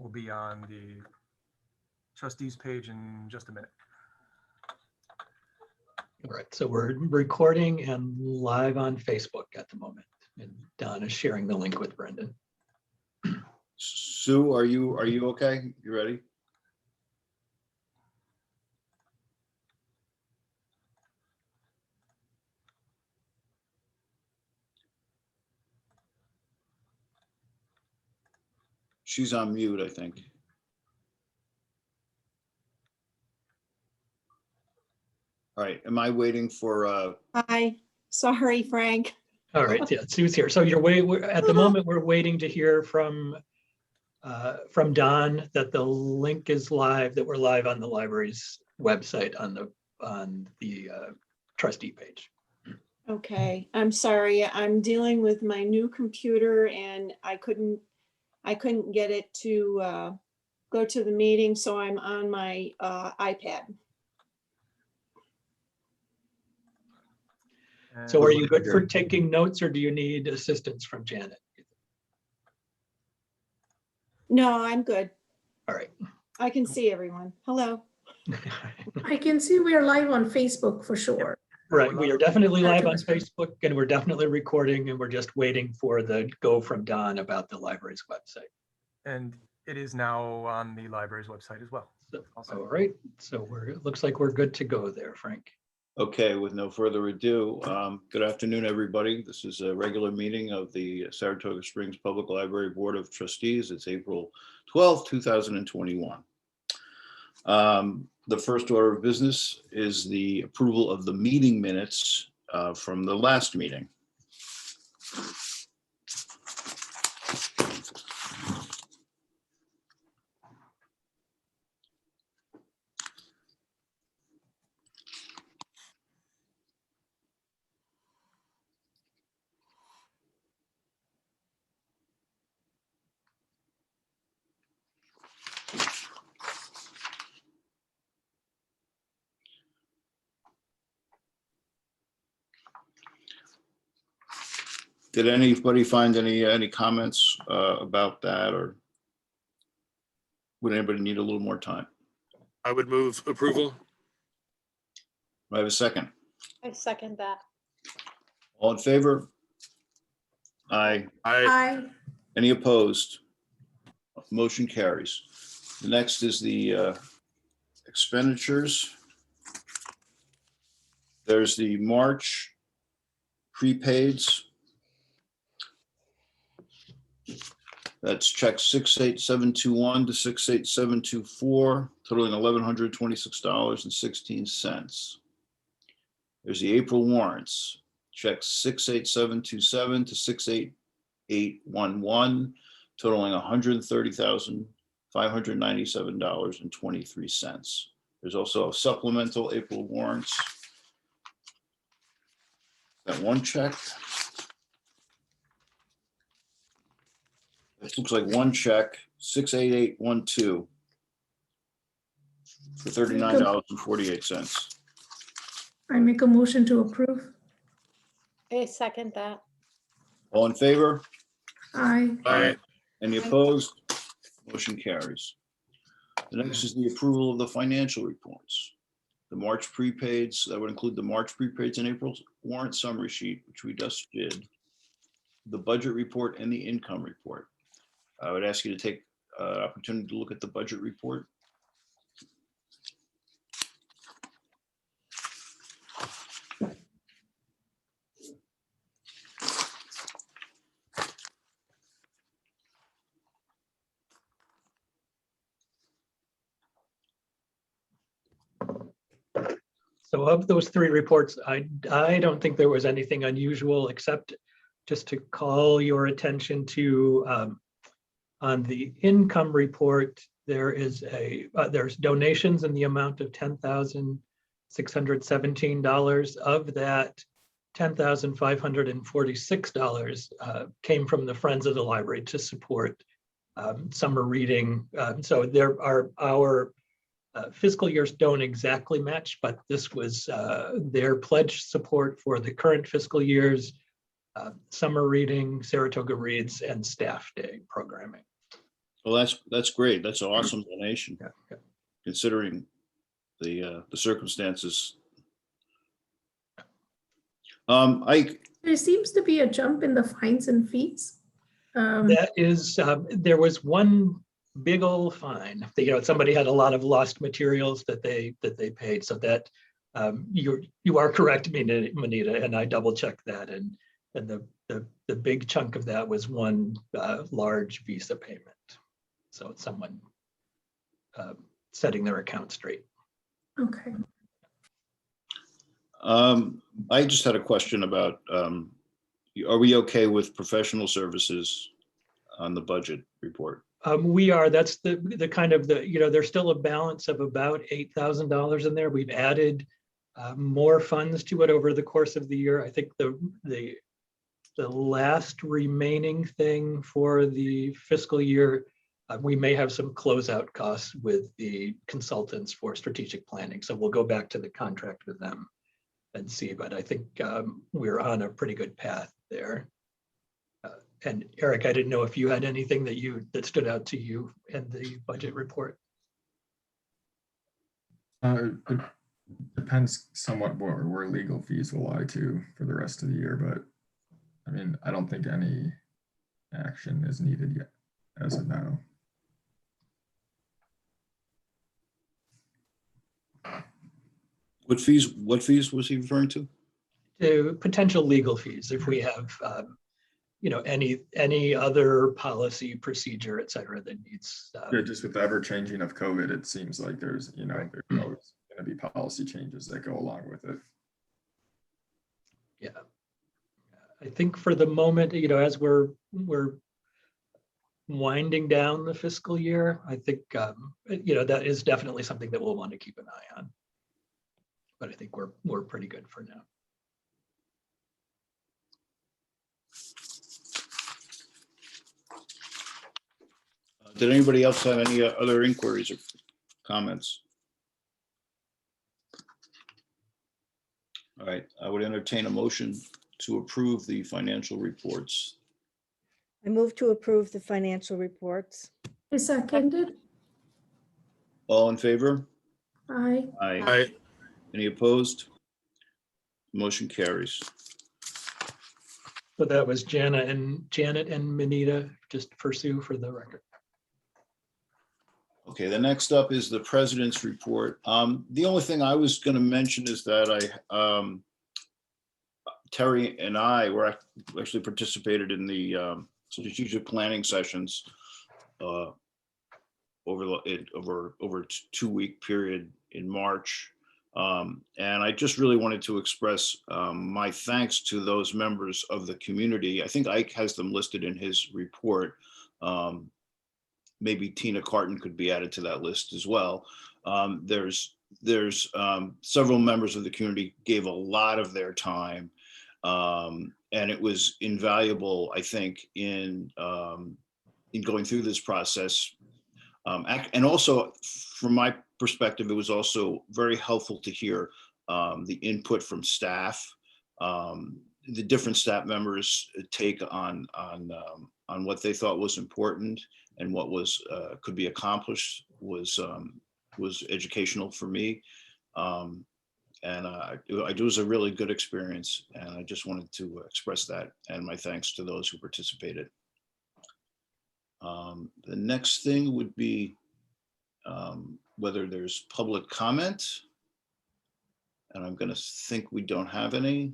will be on the trustees page in just a minute. All right, so we're recording and live on Facebook at the moment, and Don is sharing the link with Brendan. Sue, are you okay? You ready? She's on mute, I think. All right, am I waiting for, Hi, sorry, Frank. All right, yeah, Sue's here. So at the moment, we're waiting to hear from Don that the link is live, that we're live on the library's website on the trustee page. Okay, I'm sorry. I'm dealing with my new computer and I couldn't get it to go to the meeting, so I'm on my iPad. So are you good for taking notes, or do you need assistance from Janet? No, I'm good. All right. I can see everyone. Hello. I can see we are live on Facebook for sure. Right, we are definitely live on Facebook, and we're definitely recording, and we're just waiting for the go from Don about the library's website. And it is now on the library's website as well. So, all right, so it looks like we're good to go there, Frank. okay, with no further ado, good afternoon, everybody. This is a regular meeting of the Saratoga Springs Public Library Board of Trustees. It's April 12th, 2021. The first order of business is the approval of the meeting minutes from the last meeting. Did anybody find any comments about that, or would anybody need a little more time? I would move approval. Do I have a second? I second that. All in favor? Aye. Hi. Any opposed? Motion carries. The next is the expenditures. There's the March prepaids. That's check 68721 to 68724, totaling $1,126.16. There's the April warrants. Check 68727 to 68811, totaling $130,597.23. There's also a supplemental April warrants. That one check. It looks like one check, 68812 for $39.48. I make a motion to approve. I second that. All in favor? Aye. Aye. Any opposed? Motion carries. The next is the approval of the financial reports. The March prepaids, that would include the March prepaids and April's warrant summary sheet, which we just did, the budget report and the income report. I would ask you to take an opportunity to look at the budget report. So of those three reports, I don't think there was anything unusual, except just to call your attention to on the income report, there's donations in the amount of $10,617. Of that, $10,546 came from the Friends of the Library to support summer reading. So there are our fiscal years don't exactly match, but this was their pledge support for the current fiscal year's summer reading, Saratoga Reads, and Staff Day programming. Well, that's great. That's an awesome donation, Yeah, yeah. considering the circumstances. I, There seems to be a jump in the fines and fees. That is, there was one big old fine. Somebody had a lot of lost materials that they paid. So that you are correct, Manita, and I double checked that, and the big chunk of that was one large Visa payment. So it's someone setting their account straight. Okay. I just had a question about, are we okay with professional services on the budget report? We are. That's the kind of there's still a balance of about $8,000 in there. We've added more funds to it over the course of the year. I think the last remaining thing for the fiscal year, we may have some closeout costs with the consultants for strategic planning. So we'll go back to the contract with them and see, but I think we're on a pretty good path there. And Eric, I didn't know if you had anything that stood out to you in the budget report. It depends somewhat where legal fees will lie to for the rest of the year, but I mean, I don't think any action is needed yet as of now. What fees was he referring to? To potential legal fees, if we have, any other policy, procedure, et cetera, that needs. Yeah, just with the ever changing of COVID, it seems like there's always going to be policy changes that go along with it. Yeah. I think for the moment, as we're winding down the fiscal year, I think, that is definitely something that we'll want to keep an eye on. But I think we're pretty good for now. Did anybody else have any other inquiries or comments? All right, I would entertain a motion to approve the financial reports. I move to approve the financial reports. I seconded. All in favor? Aye. Aye. Any opposed? Motion carries. So that was Janet and Manita, just pursue for the record. Okay, the next up is the president's report. The only thing I was going to mention is that Terry and I were actually participated in the strategic planning sessions over a 2-week period in March. And I just really wanted to express my thanks to those members of the community. I think Ike has them listed in his report. Maybe Tina Carton could be added to that list as well. There's several members of the community gave a lot of their time, and it was invaluable, I think, in going through this process. And also, from my perspective, it was also very helpful to hear the input from staff, the different staff members' take on what they thought was important and what could be accomplished was educational for me. And it was a really good experience, and I just wanted to express that and my thanks to those who participated. The next thing would be whether there's public comment, and I'm going to think we don't have any.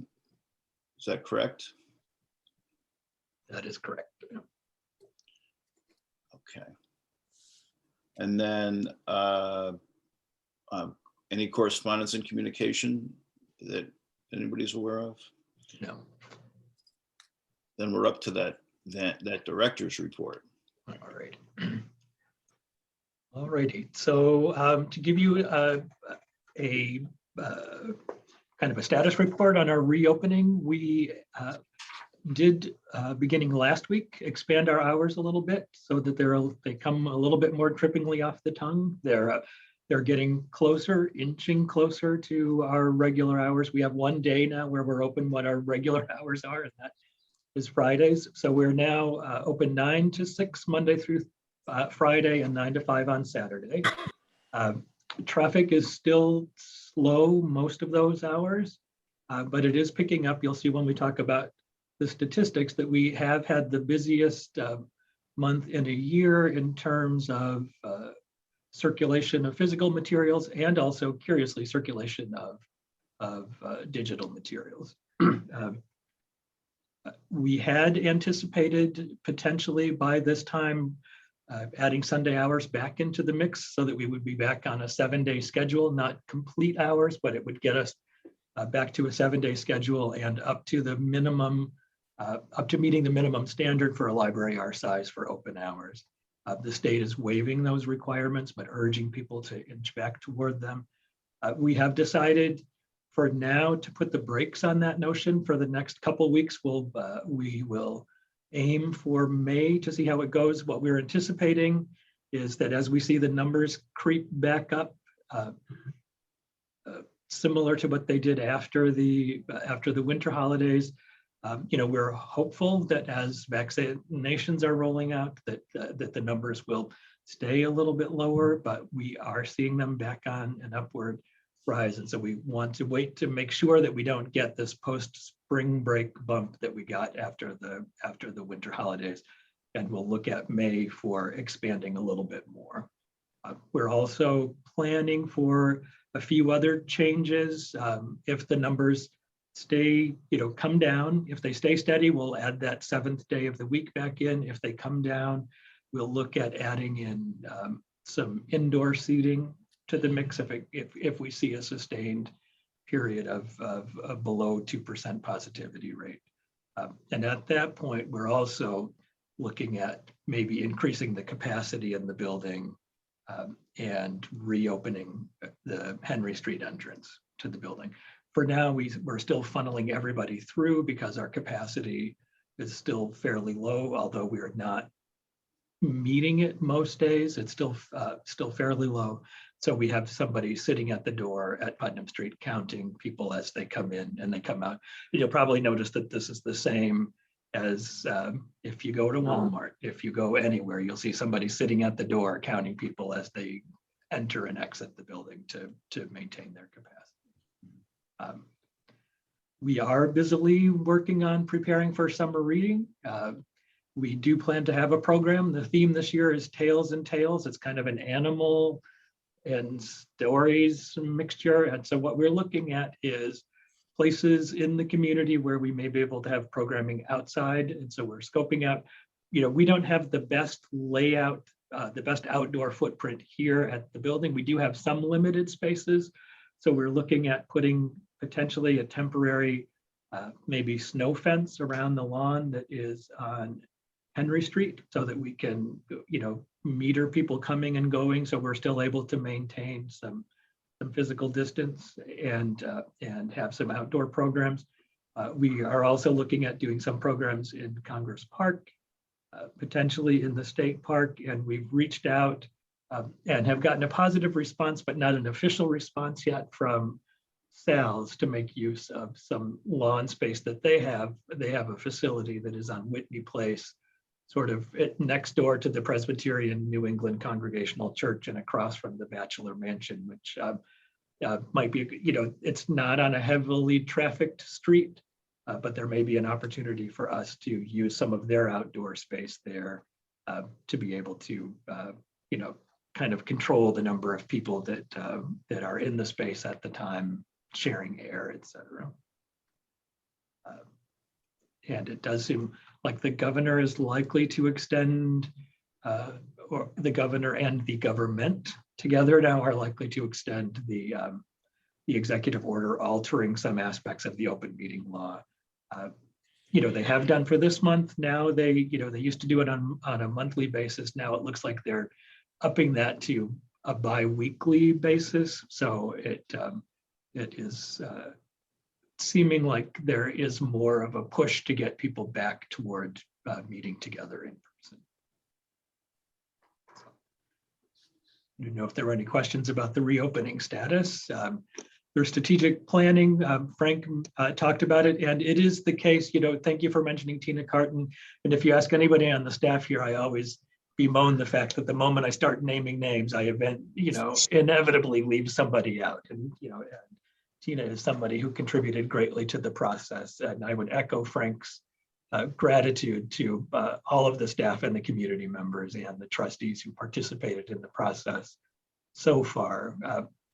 Is that correct? That is correct. Okay. And then any correspondence and communication that anybody's aware of? No. Then we're up to that director's report. All right. All righty. So to give you a kind of a status report on our reopening, we did, beginning last week, expand our hours a little bit so that they come a little bit more trippingly off the tongue. They're getting closer, inching closer to our regular hours. We have one day now where we're open what our regular hours are, and that is Fridays. So we're now open 9 to 6 Monday through Friday and 9 to 5 on Saturday. Traffic is still slow most of those hours, but it is picking up. You'll see when we talk about the statistics that we have had the busiest month in a year in terms of circulation of physical materials and also, curiously, circulation of digital materials. We had anticipated potentially by this time adding Sunday hours back into the mix so that we would be back on a 7-day schedule, not complete hours, but it would get us back to a 7-day schedule and up to the minimum, up to meeting the minimum standard for a library our size for open hours. The state is waiving those requirements, but urging people to inch back toward them. We have decided for now to put the brakes on that notion for the next couple weeks. We will aim for May to see how it goes. What we're anticipating is that as we see the numbers creep back up, similar to what they did after the winter holidays, we're hopeful that as vaccinations are rolling out, that the numbers will stay a little bit lower, but we are seeing them back on an upward rise. And so we want to wait to make sure that we don't get this post-spring break bump that we got after the winter holidays. And we'll look at May for expanding a little bit more. We're also planning for a few other changes. If the numbers stay, come down, if they stay steady, we'll add that 7th day of the week back in. If they come down, we'll look at adding in some indoor seating to the mix if we see a sustained period of below 2% positivity rate. And at that point, we're also looking at maybe increasing the capacity in the building and reopening the Henry Street entrance to the building. For now, we're still funneling everybody through because our capacity is still fairly low, although we are not meeting it most days. It's still fairly low. So we have somebody sitting at the door at Putnam Street counting people as they come in and they come out. You'll probably notice that this is the same as if you go to Walmart, if you go anywhere, you'll see somebody sitting at the door counting people as they enter and exit the building to maintain their capacity. We are busily working on preparing for summer reading. We do plan to have a program. The theme this year is Tales and Tales. It's kind of an animal and stories mixture. And so what we're looking at is places in the community where we may be able to have programming outside. And so we're scoping out, we don't have the best layout, the best outdoor footprint here at the building. We do have some limited spaces. So we're looking at putting potentially a temporary, maybe snow fence around the lawn that is on Henry Street so that we can, meter people coming and going. So we're still able to maintain some physical distance and have some outdoor programs. We are also looking at doing some programs in Congress Park, potentially in the State Park. And we've reached out and have gotten a positive response, but not an official response yet from Sal's to make use of some lawn space that they have. They have a facility that is on Whitney Place, sort of next door to the Presbyterian New England Congregational Church and across from the Bachelor Mansion, which might be, it's not on a heavily trafficked street, but there may be an opportunity for us to use some of their outdoor space there to be able to, kind of control the number of people that are in the space at the time, sharing air, et cetera. And it does seem like the governor is likely to extend, or the governor and the government together now are likely to extend the executive order altering some aspects of the open meeting law. They have done for this month. Now they used to do it on a monthly basis. Now it looks like they're upping that to a bi-weekly basis. So it is seeming like there is more of a push to get people back toward meeting together in person. I don't know if there were any questions about the reopening status. There's strategic planning. Frank talked about it, and it is the case, thank you for mentioning Tina Carton. And if you ask anybody on the staff here, I always bemoan the fact that the moment I start naming names, I inevitably leave somebody out. And, and Tina is somebody who contributed greatly to the process. And I would echo Frank's gratitude to all of the staff and the community members and the trustees who participated in the process so far.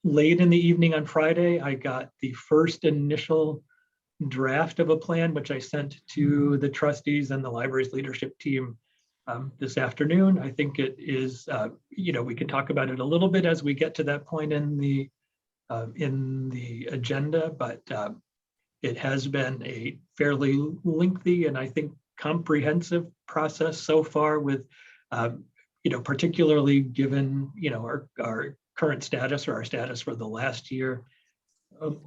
Late in the evening on Friday, I got the first initial draft of a plan, which I sent to the trustees and the library's leadership team this afternoon. I think it is, we can talk about it a little bit as we get to that point in the agenda, but it has been a fairly lengthy and I think comprehensive process so far with, particularly given, our current status or our status for the last year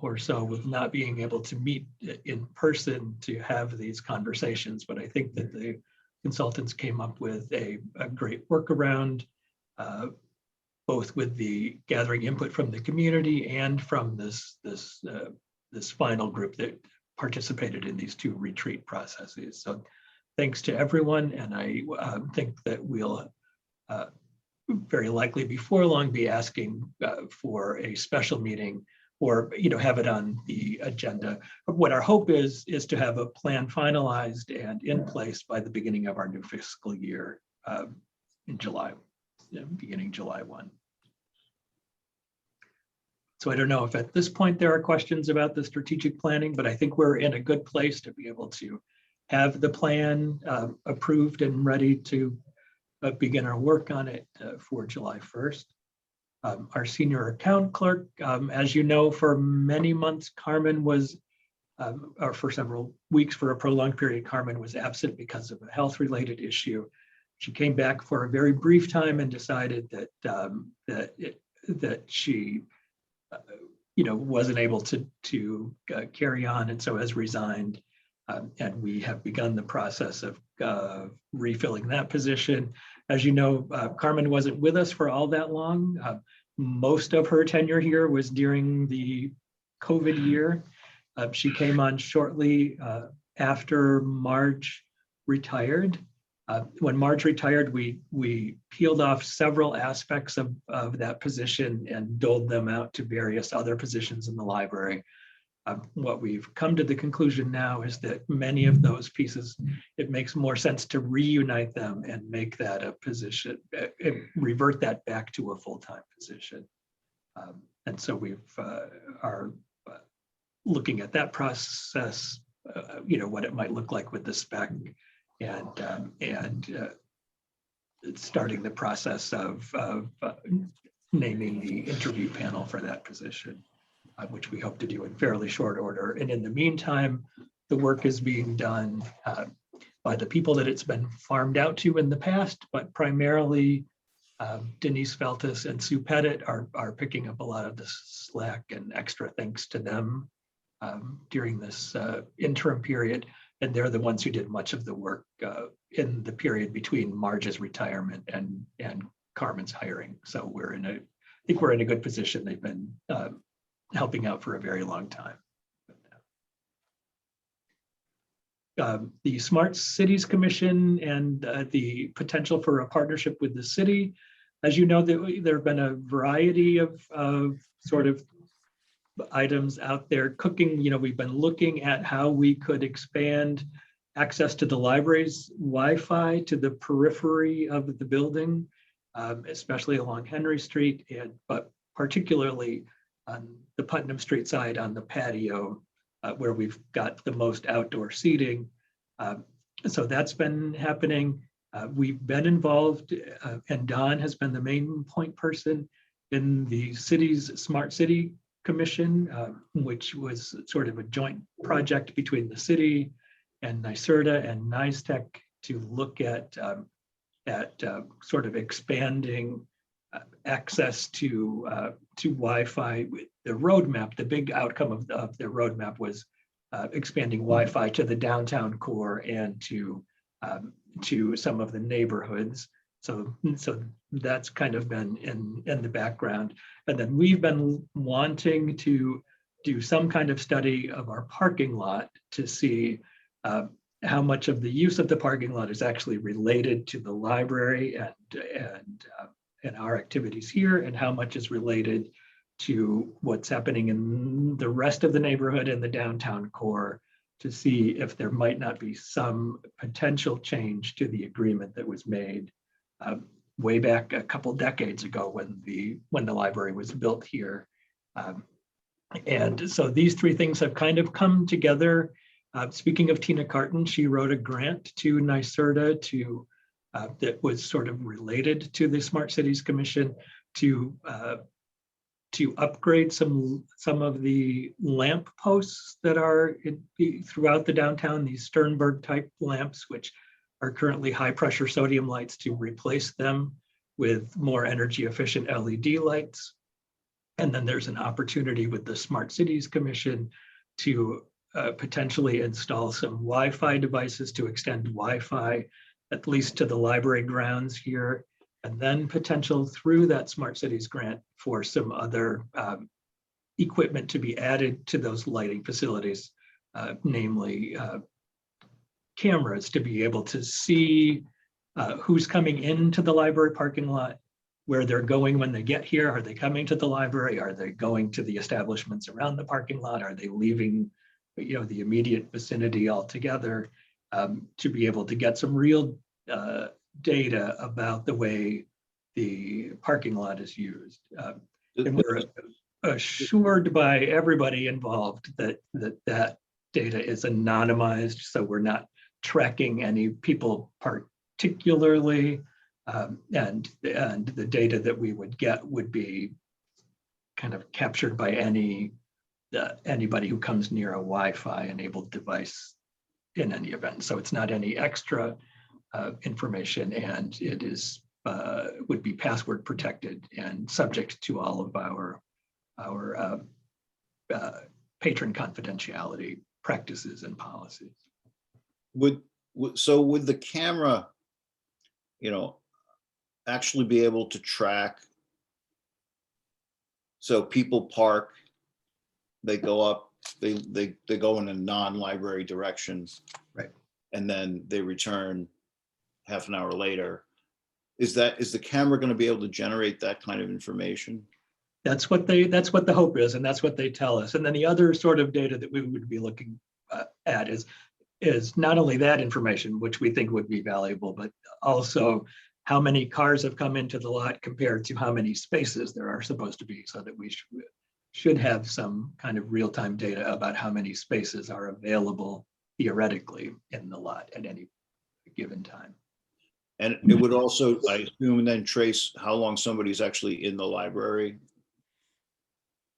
or so with not being able to meet in person to have these conversations. But I think that the consultants came up with a great workaround, both with the gathering input from the community and from this final group that participated in these two retreat processes. So thanks to everyone. And I think that we'll very likely before long be asking for a special meeting or have it on the agenda. What our hope is to have a plan finalized and in place by the beginning of our new fiscal year in July, beginning July 1. So I don't know if at this point there are questions about the strategic planning, but I think we're in a good place to be able to have the plan approved and ready to begin our work on it for July 1st. Our senior account clerk, as you know, for many months, Carmen was, or for several weeks, for a prolonged period, Carmen was absent because of a health-related issue. She came back for a very brief time and decided that she, wasn't able to carry on, and so has resigned. And we have begun the process of refilling that position. As you know, Carmen wasn't with us for all that long. Most of her tenure here was during the COVID year. She came on shortly after Marge retired. When Marge retired, we peeled off several aspects of that position and doled them out to various other positions in the library. What we've come to the conclusion now is that many of those pieces, it makes more sense to reunite them and make that a position, revert that back to a full-time position. And so we are looking at that process, what it might look like with the spec and starting the process of naming the interview panel for that position, which we hope to do in fairly short order. And in the meantime, the work is being done by the people that it's been farmed out to in the past, but primarily Denise Feltus and Sue Pettit are picking up a lot of the slack, and extra thanks to them during this interim period. And they're the ones who did much of the work in the period between Marge's retirement and Carmen's hiring. So I think we're in a good position. They've been helping out for a very long time. The Smart Cities Commission and the potential for a partnership with the city. As you know, there have been a variety of sort of items out there cooking. We've been looking at how we could expand access to the library's Wi-Fi to the periphery of the building, especially along Henry Street, but particularly on the Putnam Street side on the patio, where we've got the most outdoor seating. So that's been happening. We've been involved, and Don has been the main point person in the city's Smart City Commission, which was sort of a joint project between the city and NYSERDA and NYSTEC to look at sort of expanding access to Wi-Fi. The roadmap, the big outcome of the roadmap was expanding Wi-Fi to the downtown core and to some of the neighborhoods. So that's kind of been in the background. And then we've been wanting to do some kind of study of our parking lot to see how much of the use of the parking lot is actually related to the library and our activities here, and how much is related to what's happening in the rest of the neighborhood and the downtown core, to see if there might not be some potential change to the agreement that was made way back a couple decades ago when the library was built here. And so these three things have kind of come together. Speaking of Tina Carton, she wrote a grant to NYSERDA that was sort of related to the Smart Cities Commission to upgrade some of the lamp posts that are throughout the downtown, these Sternberg type lamps, which are currently high pressure sodium lights, to replace them with more energy efficient LED lights. And then there's an opportunity with the Smart Cities Commission to potentially install some Wi-Fi devices to extend Wi-Fi at least to the library grounds here, and then potential through that Smart Cities grant for some other equipment to be added to those lighting facilities, namely cameras to be able to see who's coming into the library parking lot, where they're going when they get here. Are they coming to the library? Are they going to the establishments around the parking lot? Are they leaving, the immediate vicinity altogether? To be able to get some real data about the way the parking lot is used. And we're assured by everybody involved that data is anonymized, so we're not tracking any people particularly, and the data that we would get would be kind of captured by anybody who comes near a Wi-Fi enabled device in any event. So it's not any extra information, and it is would be password protected and subject to all of our patron confidentiality practices and policies. Would the camera, actually be able to track? So people park, they go up, they go in a non-library direction, right? And then they return half an hour later. Is the camera going to be able to generate that kind of information? That's what the hope is, and that's what they tell us. And then the other sort of data that we would be looking at is not only that information, which we think would be valuable, but also how many cars have come into the lot compared to how many spaces there are supposed to be, so that we should have some kind of real-time data about how many spaces are available theoretically in the lot at any given time. And it would also, I assume, then trace how long somebody's actually in the library.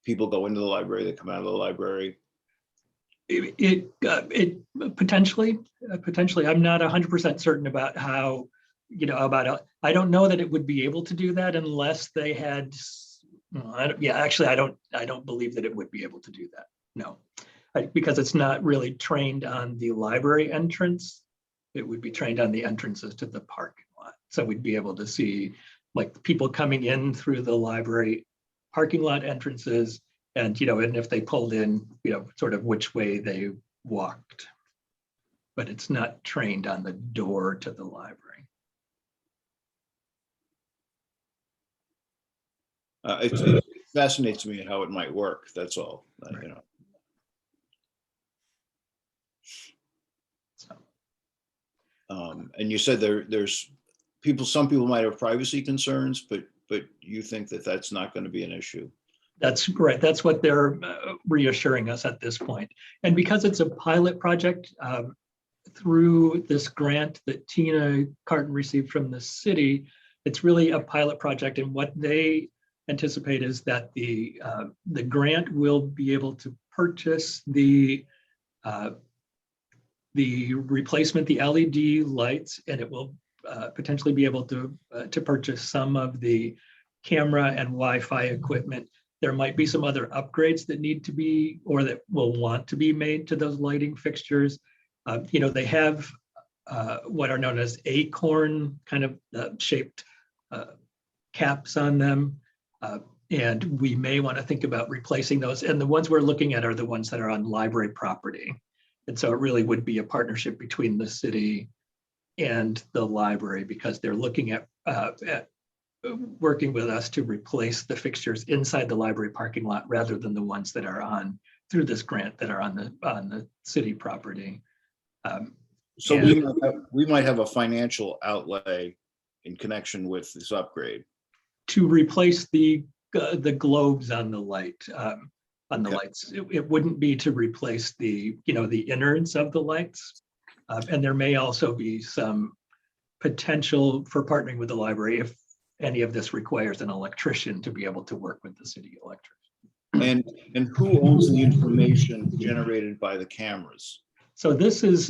People go into the library, they come out of the library. It potentially, I'm not 100% certain about how, I don't know that it would be able to do that unless they had, I don't believe that it would be able to do that. No, because it's not really trained on the library entrance. It would be trained on the entrances to the parking lot. So we'd be able to see like people coming in through the library parking lot entrances, and and if they pulled in, sort of which way they walked. But it's not trained on the door to the library. It fascinates me how it might work. That's all. Right. And you said there's people. Some people might have privacy concerns, but you think that that's not going to be an issue. That's correct. That's what they're reassuring us at this point. And because it's a pilot project through this grant that Tina Carton received from the city, it's really a pilot project. And what they anticipate is that the grant will be able to purchase the replacement, the LED lights, and it will potentially be able to purchase some of the camera and Wi-Fi equipment. There might be some other upgrades that need to be, or that will want to be made to those lighting fixtures. They have what are known as acorn kind of shaped caps on them. And we may want to think about replacing those. And the ones we're looking at are the ones that are on library property. And so it really would be a partnership between the city and the library, because they're looking at working with us to replace the fixtures inside the library parking lot rather than the ones that are on through this grant that are on the city property. So And- we might have a financial outlay in connection with this upgrade. To replace the globes on the light, on the Okay. lights. It wouldn't be to replace the innards of the lights. And there may also be some potential for partnering with the library if any of this requires an electrician to be able to work with the city electric. And who owns the information generated by the cameras? So this is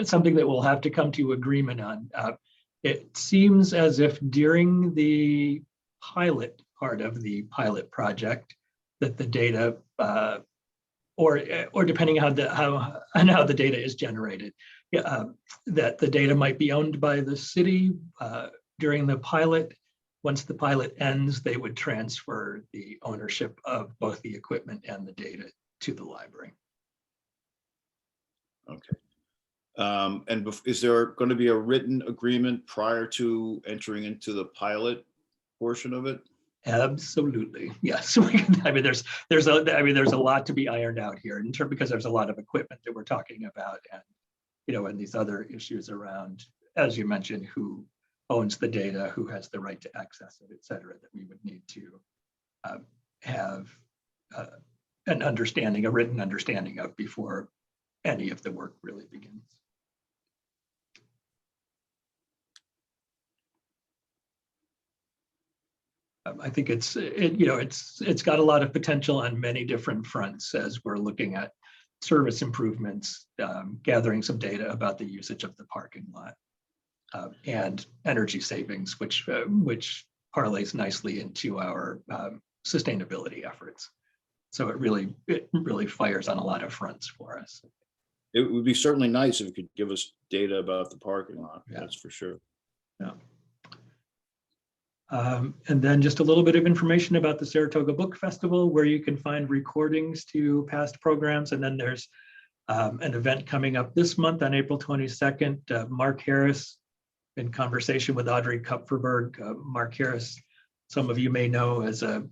something that we'll have to come to agreement on. It seems as if during the pilot part of the pilot project that the data, or depending on how the data is generated, that the data might be owned by the city during the pilot. Once the pilot ends, they would transfer the ownership of both the equipment and the data to the library. Okay. And is there going to be a written agreement prior to entering into the pilot portion of it? Absolutely, yes. I mean, there's a lot to be ironed out here in terms, because there's a lot of equipment that we're talking about, and and these other issues around, as you mentioned, who owns the data, who has the right to access it, et cetera, that we would need to have a written understanding of before any of the work really begins. I think it's got a lot of potential on many different fronts as we're looking at service improvements, gathering some data about the usage of the parking lot, and energy savings, which parlays nicely into our sustainability efforts. So it really fires on a lot of fronts for us. It would be certainly nice if you could give us data about the parking lot. Yeah. That's for sure. Yeah. And then just a little bit of information about the Saratoga Book Festival, where you can find recordings to past programs. And then there's an event coming up this month on April 22nd. Mark Harris, in conversation with Audrey Kupferberg. Mark Harris, some of you may know as an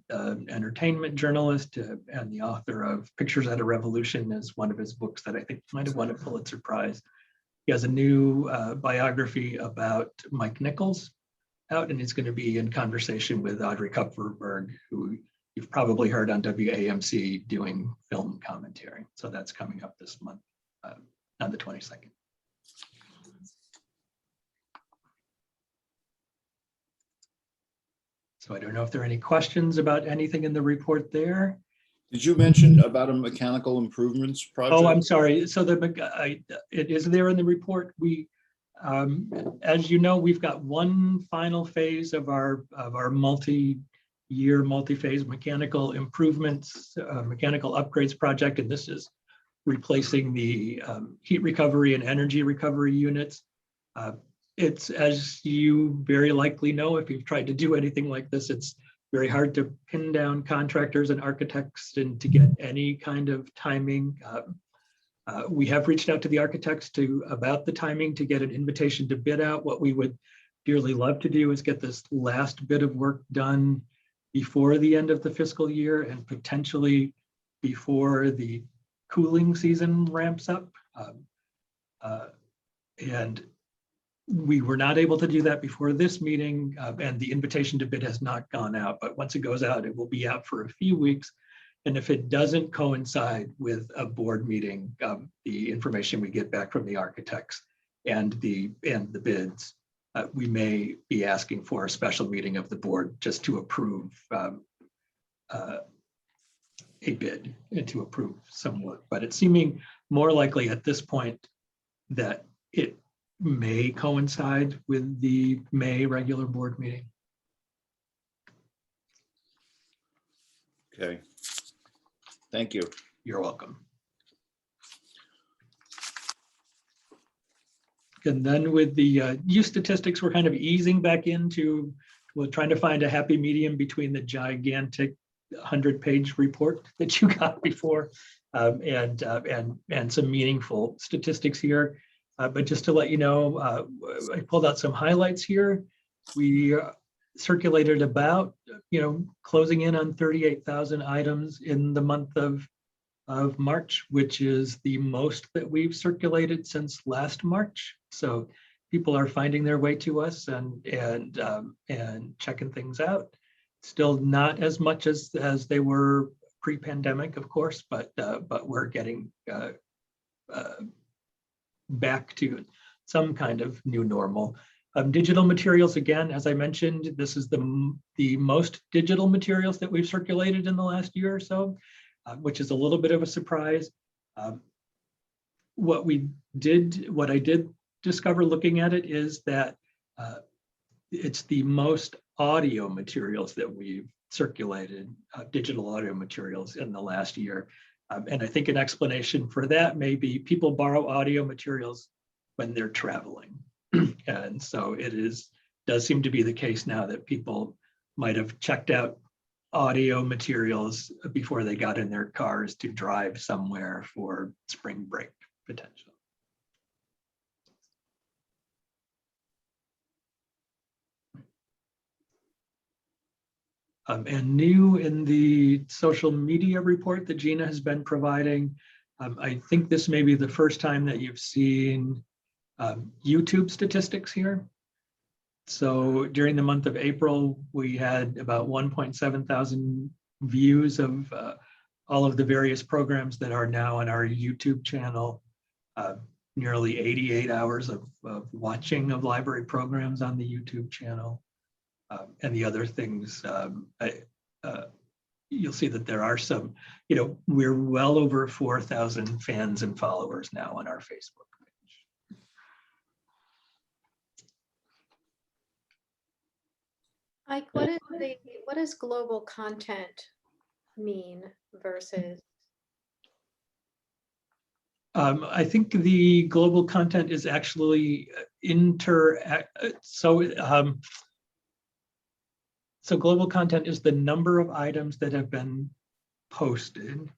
entertainment journalist and the author of Pictures at a Revolution is one of his books that I think might have won a Pulitzer Prize. He has a new biography about Mike Nichols out, and he's going to be in conversation with Audrey Kupferberg, who you've probably heard on WAMC doing film commentary. So that's coming up this month on the 22nd. So I don't know if there are any questions about anything in the report there. Did you mention about a mechanical improvements project? Oh, I'm sorry. So it is there in the report. We, as you know, we've got one final phase of our multi-year, multi-phase mechanical improvements, mechanical upgrades project, and this is replacing the heat recovery and energy recovery units. It's, as you very likely know, if you've tried to do anything like this, it's very hard to pin down contractors and architects and to get any kind of timing. We have reached out to the architects about the timing to get an invitation to bid out. What we would dearly love to do is get this last bit of work done before the end of the fiscal year and potentially before the cooling season ramps up. And we were not able to do that before this meeting, and the invitation to bid has not gone out, but once it goes out, it will be out for a few weeks. And if it doesn't coincide with a board meeting, the information we get back from the architects and the bids, we may be asking for a special meeting of the board just to approve a bid and to approve some work. But it's seeming more likely at this point that it may coincide with the May regular board meeting. Okay. Thank you. You're welcome. And then with the use statistics, we're kind of easing back into, we're trying to find a happy medium between the gigantic 100-page report that you got before and some meaningful statistics here. But just to let you know, I pulled out some highlights here. We circulated about, closing in on 38,000 items in the month of March, which is the most that we've circulated since last March. So people are finding their way to us and checking things out. Still not as much as they were pre-pandemic, of course, but we're getting back to some kind of new normal. Digital materials, again, as I mentioned, this is the most digital materials that we've circulated in the last year or so, which is a little bit of a surprise. What I did discover looking at it is that it's the most audio materials that we've circulated, digital audio materials in the last year. And I think an explanation for that may be people borrow audio materials when they're traveling. And so does seem to be the case now that people might have checked out audio materials before they got in their cars to drive somewhere for spring break potential. And new in the social media report that Gina has been providing, I think this may be the first time that you've seen YouTube statistics here. So during the month of April, we had about 1.7 thousand views of all of the various programs that are now on our YouTube channel. Nearly 88 hours of watching of library programs on the YouTube channel. And the other things, you'll see that there are some, we're well over 4,000 fans and followers now on our Facebook page. Ike, what does global content mean versus? I think the global content is actually so global content is the number of items that have been posted,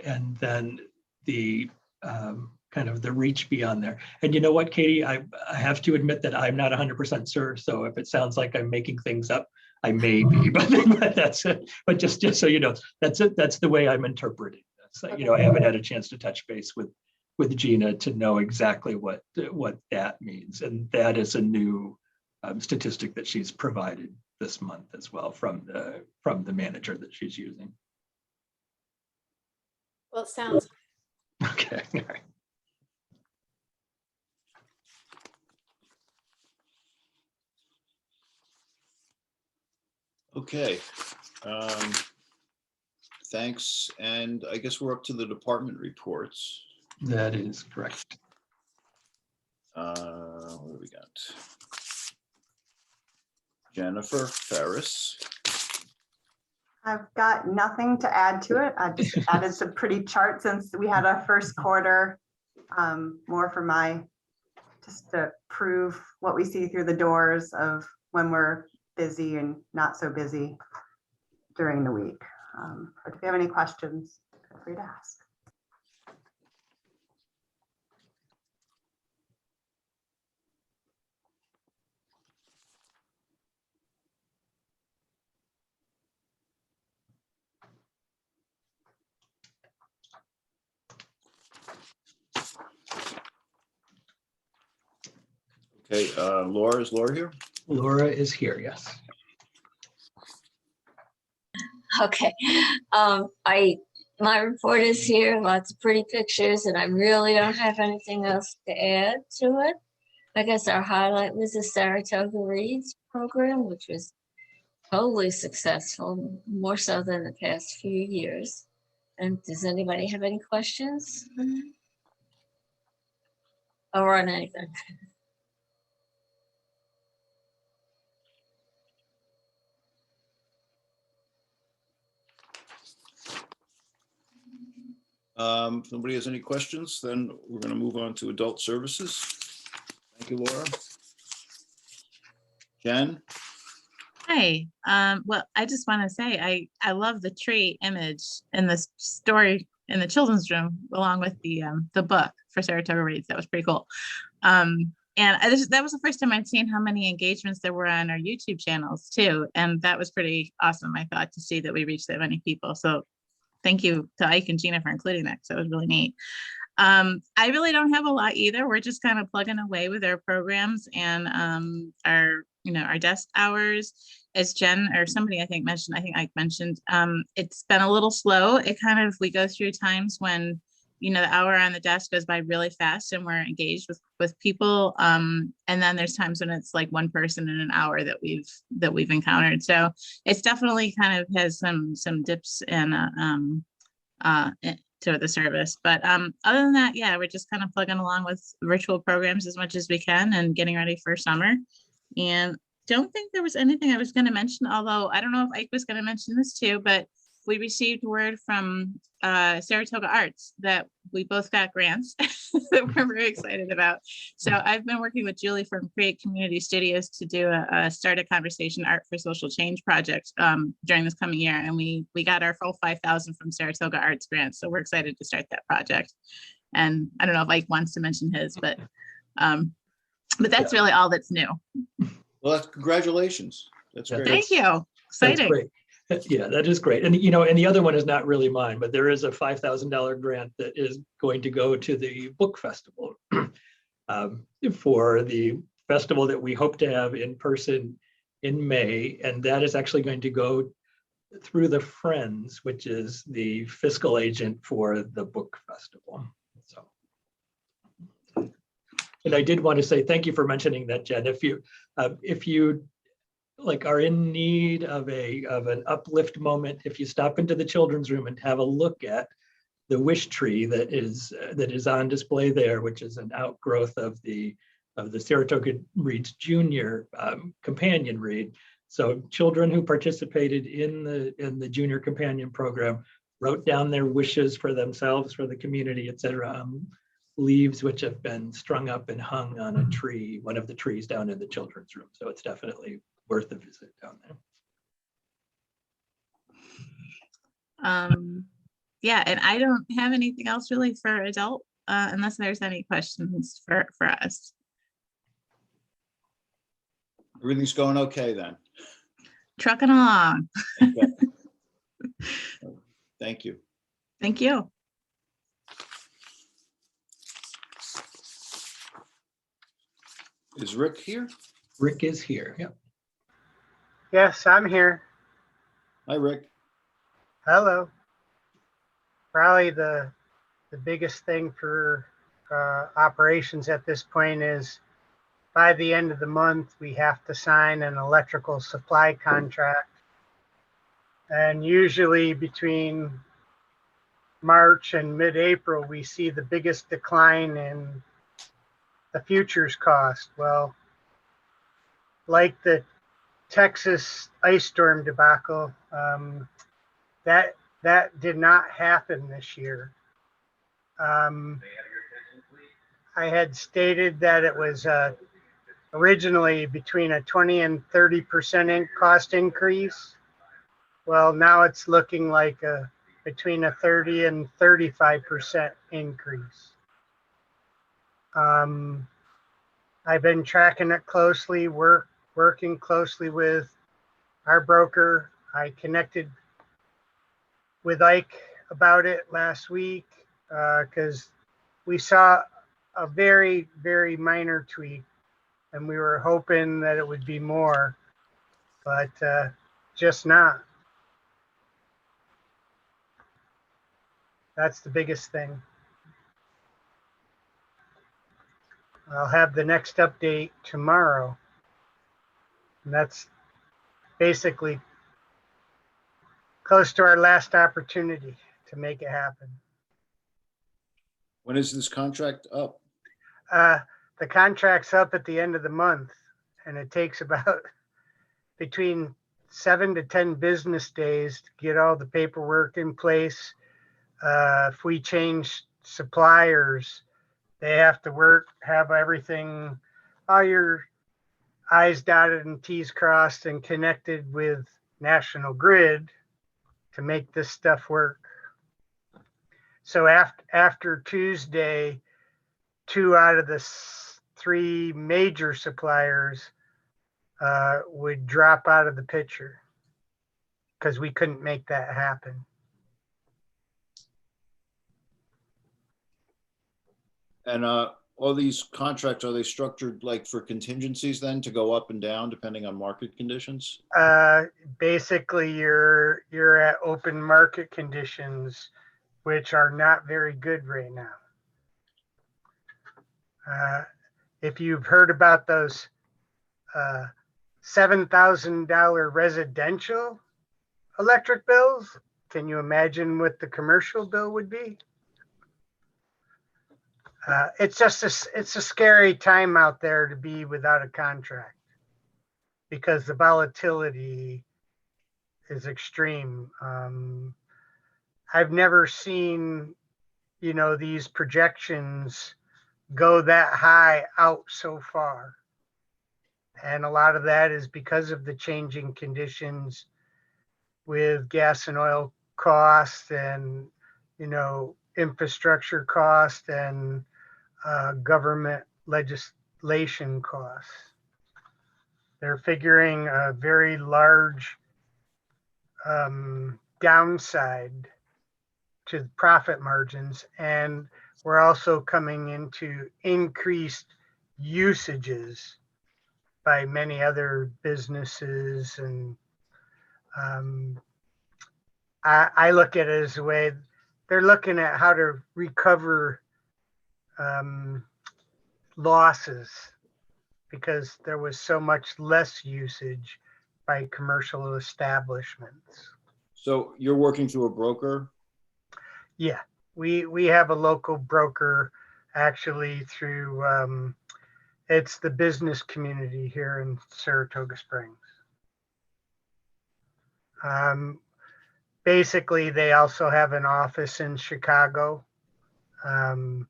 and then the kind of the reach beyond there. And you know what, Katie, I have to admit that I'm not 100% sure. So if it sounds like I'm making things up, I may be, but that's it. But just so you know, that's it. That's the way I'm interpreting this. Okay. I haven't had a chance to touch base with Gina to know exactly what that means. And that is a new statistic that she's provided this month as well from the manager that she's using. Well, it sounds. Okay, all right. Okay. Thanks. And I guess we're up to the department reports. That is correct. What do we got? Jennifer Ferris. I've got nothing to add to it. I just added some pretty charts since we had our first quarter, more for just to prove what we see through the doors of when we're busy and not so busy during the week. But if you have any questions, feel free to ask. Okay, Laura, is Laura here? Laura is here, yes. Okay, my report is here, lots of pretty pictures, and I really don't have anything else to add to it. I guess our highlight was the Saratoga Reads program, which was totally successful, more so than the past few years. And does anybody have any questions? Or on anything? If nobody has any questions, then we're going to move on to adult services. Thank you, Laura. Jen? Hi. Well, I just want to say I love the tree image in the story in the children's room, along with the book for Saratoga Reads. That was pretty cool. And And that was the first time I'd seen how many engagements there were on our YouTube channels too. And that was pretty awesome, I thought, to see that we reached that many people. So thank you to Ike and Gina for including that, because that was really neat. I really don't have a lot either. We're just kind of plugging away with our programs and our desk hours. As Jen or somebody I think Ike mentioned, it's been a little slow. We go through times when the hour on the desk goes by really fast and we're engaged with people. And then there's times when it's like one person in an hour that we've encountered. So it's definitely kind of has some dips in to the service. But other than that, yeah, we're just kind of plugging along with virtual programs as much as we can and getting ready for summer. And don't think there was anything I was going to mention, although I don't know if Ike was going to mention this too, but we received word from Saratoga Arts that we both got grants that we're very excited about. So I've been working with Julie from Create Community Studios to do a Start a Conversation Art for Social Change project during this coming year. And we got our full 5,000 from Saratoga Arts grants. So we're excited to start that project. And I don't know if Ike wants to mention his, but that's really all that's new. Well, congratulations. That's great. Thank you. Exciting. That's great. Yeah, that is great. And, and the other one is not really mine, but there is a $5,000 grant that is going to go to the book festival for the festival that we hope to have in person in May. And that is actually going to go through the Friends, which is the fiscal agent for the book festival. So, and I did want to say thank you for mentioning that, Jen. If you are in need of an uplift moment, if you stop into the children's room and have a look at the wish tree that is on display there, which is an outgrowth of the Saratoga Reads Junior companion read. So children who participated in the junior companion program wrote down their wishes for themselves, for the community, et cetera, leaves which have been strung up and hung on a tree, one of the trees down in the children's room. So it's definitely worth a visit down there. Yeah, and I don't have anything else really for adult, unless there's any questions for us. Everything's going okay then. Trucking along. Okay. Thank you. Thank you. Is Rick here? Rick is here. Yep. Yes, I'm here. Hi, Rick. Hello. Probably the biggest thing for operations at this point is by the end of the month, we have to sign an electrical supply contract. And usually between March and mid-April, we see the biggest decline in the futures cost. Well, like the Texas ice storm debacle, that did not happen this year. I had stated that it was originally between a 20 and 30% cost increase. Well, now it's looking like between a 30 and 35% increase. I've been tracking it closely, working closely with our broker. I connected with Ike about it last week because we saw a very, very minor tweak and we were hoping that it would be more, but just not. That's the biggest thing. I'll have the next update tomorrow. And that's basically close to our last opportunity to make it happen. When is this contract up? The contract's up at the end of the month, and it takes about between 7 to 10 business days to get all the paperwork in place. If we change suppliers, they have to have everything, all your I's dotted and T's crossed and connected with National Grid to make this stuff work. So after Tuesday, 2 out of the three major suppliers would drop out of the picture because we couldn't make that happen. And all these contracts, are they structured like for contingencies then to go up and down depending on market conditions? Basically, you're at open market conditions, which are not very good right now. If you've heard about those $7,000 residential electric bills, can you imagine what the commercial bill would be? It's just it's a scary time out there to be without a contract because the volatility is extreme. I've never seen, these projections go that high out so far. And a lot of that is because of the changing conditions with gas and oil costs and, infrastructure cost and government legislation costs. They're figuring a very large downside to profit margins, and we're also coming into increased usages by many other businesses. And I look at it as a way they're looking at how to recover losses because there was so much less usage by commercial establishments. So you're working through a broker? Yeah, we have a local broker actually through, it's the business community here in Saratoga Springs. Basically, they also have an office in Chicago. And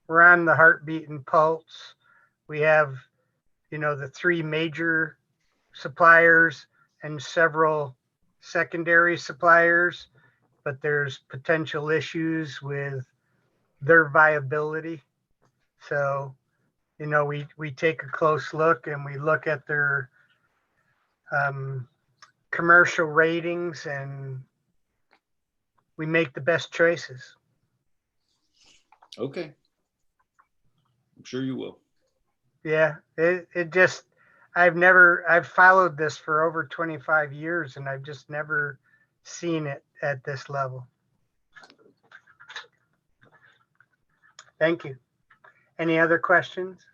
we're on the heartbeat and pulse. We have, the three major suppliers and several secondary suppliers, but there's potential issues with their viability. So, we take a close look and we look at their commercial ratings and we make the best choices. Okay. I'm sure you will. Yeah, I've followed this for over 25 years and I've just never seen it at this level. Thank you. Any other questions?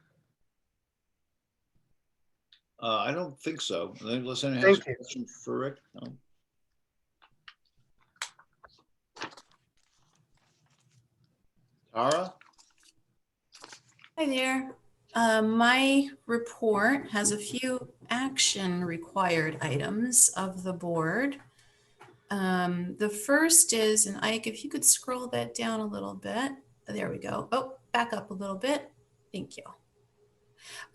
I don't think so. Unless anyone has Thank a you. question for Rick? No. Tara? Hi there. My report has a few action required items of the board. The first is, and Ike, if you could scroll that down a little bit. There we go. Oh, back up a little bit. Thank you.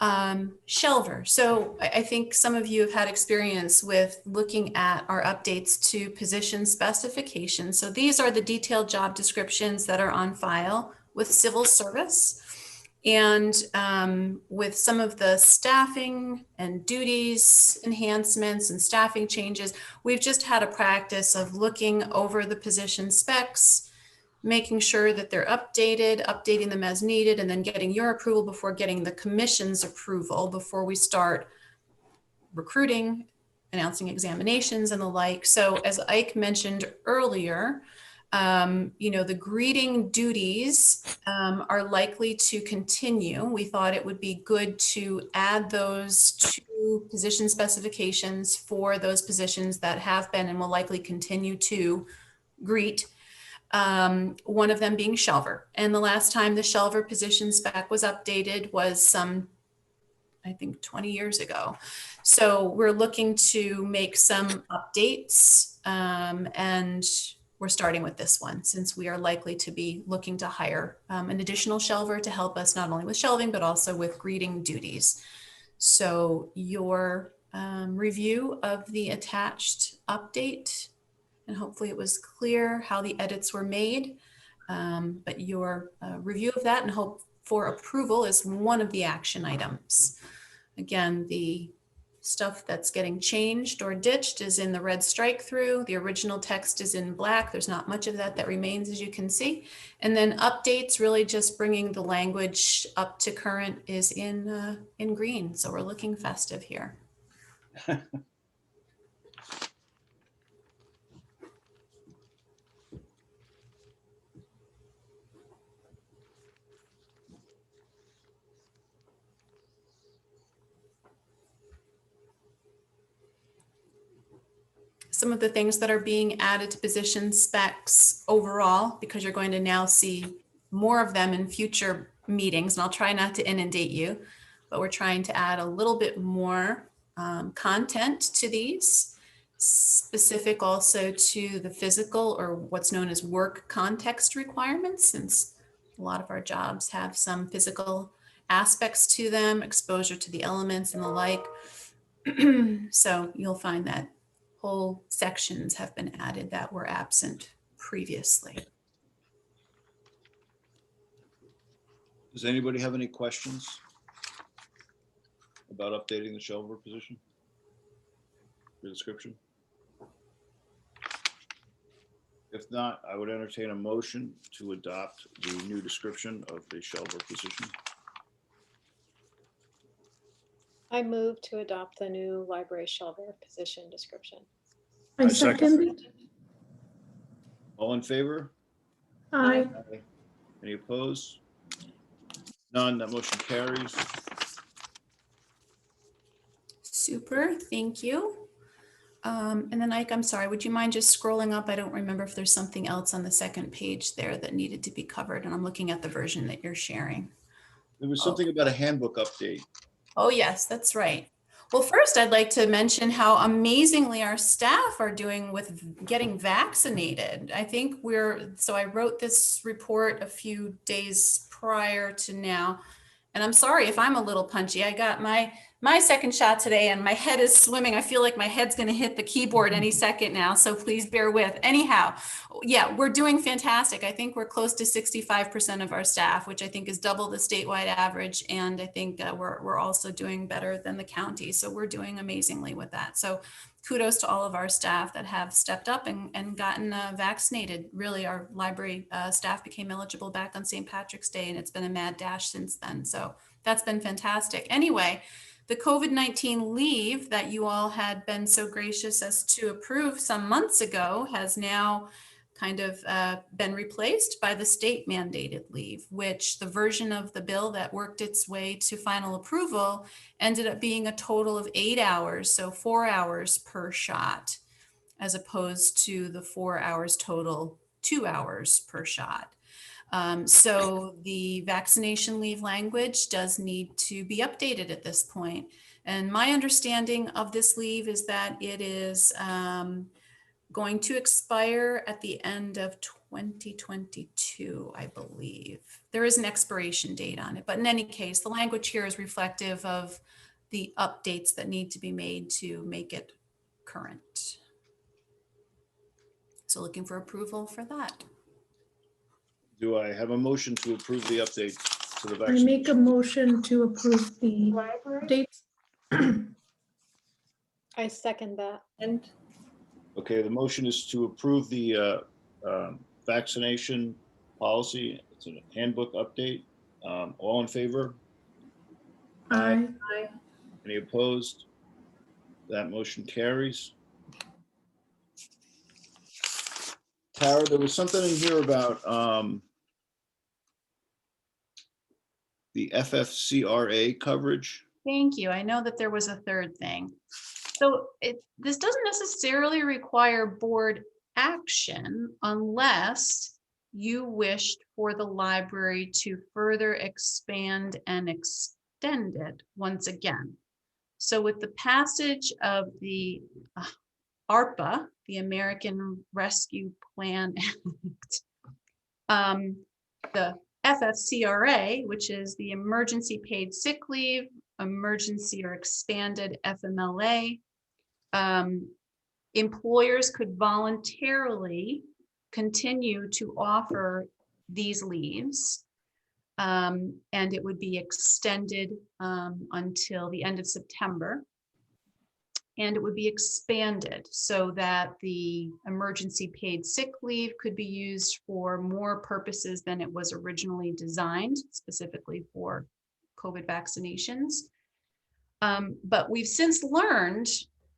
Shelver. So I think some of you have had experience with looking at our updates to position specifications. So these are the detailed job descriptions that are on file with civil service. And with some of the staffing and duties enhancements and staffing changes, we've just had a practice of looking over the position specs, making sure that they're updating them as needed, and then getting your approval before getting the commission's approval before we start recruiting, announcing examinations and the like. So as Ike mentioned earlier, the greeting duties are likely to continue. We thought it would be good to add those to position specifications for those positions that have been and will likely continue to greet. One of them being shelver. And the last time the shelver position spec was updated was I think 20 years ago. So we're looking to make some updates and we're starting with this one since we are likely to be looking to hire an additional shelver to help us not only with shelving, but also with greeting duties. So your review of the attached update, and hopefully it was clear how the edits were made, but your review of that and hope for approval is one of the action items. Again, the stuff that's getting changed or ditched is in the red strike through. The original text is in black. There's not much of that remains, as you can see. And then updates, really just bringing the language up to current, is in green. So we're looking festive here. Some of the things that are being added to position specs overall, because you're going to now see more of them in future meetings, and I'll try not to inundate you, but we're trying to add a little bit more content to these, specific also to the physical or what's known as work context requirements, since a lot of our jobs have some physical aspects to them, exposure to the elements and the like. So you'll find that whole sections have been added that were absent previously. Does anybody have any questions about updating the shelver position? The description? If not, I would entertain a motion to adopt the new description of the shelver position. I move to adopt the new library shelver position description. I second it. All in favor? Aye. Any opposed? None. That motion carries. Super, thank you. And then Ike, I'm sorry, would you mind just scrolling up? I don't remember if there's something else on the second page there that needed to be covered, and I'm looking at the version that you're sharing. There was something about a handbook update. Oh, yes, that's right. Well, first, I'd like to mention how amazingly our staff are doing with getting vaccinated. I think so I wrote this report a few days prior to now, and I'm sorry if I'm a little punchy. I got my second shot today and my head is swimming. I feel like my head's going to hit the keyboard any second now, so please bear with. Anyhow, yeah, we're doing fantastic. I think we're close to 65% of our staff, which I think is double the statewide average. And I think we're also doing better than the county. So we're doing amazingly with that. So kudos to all of our staff that have stepped up and gotten vaccinated. Really, our library staff became eligible back on St. Patrick's Day, and it's been a mad dash since then. So that's been fantastic. Anyway, the COVID-19 leave that you all had been so gracious as to approve some months ago has now kind of been replaced by the state mandated leave, which the version of the bill that worked its way to final approval ended up being a total of 8 hours, so 4 hours per shot, as opposed to the 4 hours total, 2 hours per shot. So the vaccination leave language does need to be updated at this point. And my understanding of this leave is that it is going to expire at the end of 2022, I believe. There is an expiration date on it, but in any case, the language here is reflective of the updates that need to be made to make it current. So looking for approval for that. Do I have a motion to approve the update to the I vaccine? make a motion to approve the dates. I second that. And Okay, the motion is to approve the vaccination policy. It's a handbook update. All in favor? Aye. Any opposed? That motion carries. Tara, there was something in here about the FFCRA coverage. thank you. I know that there was a third thing. So this doesn't necessarily require board action unless you wished for the library to further expand and extend it once again. So with the passage of the ARPA, the American Rescue Plan Act, the FFCRA, which is the Emergency Paid Sick Leave, Emergency or Expanded FMLA, employers could voluntarily continue to offer these leaves And it would be extended until the end of September. And it would be expanded so that the emergency paid sick leave could be used for more purposes than it was originally designed, specifically for COVID vaccinations. But we've since learned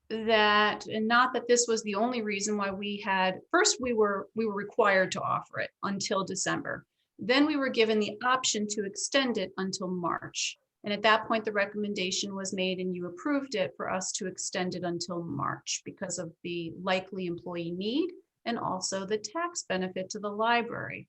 that, and not that this was the only reason why we had, first we were required to offer it until December. Then we were given the option to extend it until March. And at that point, the recommendation was made and you approved it for us to extend it until March because of the likely employee need and also the tax benefit to the library.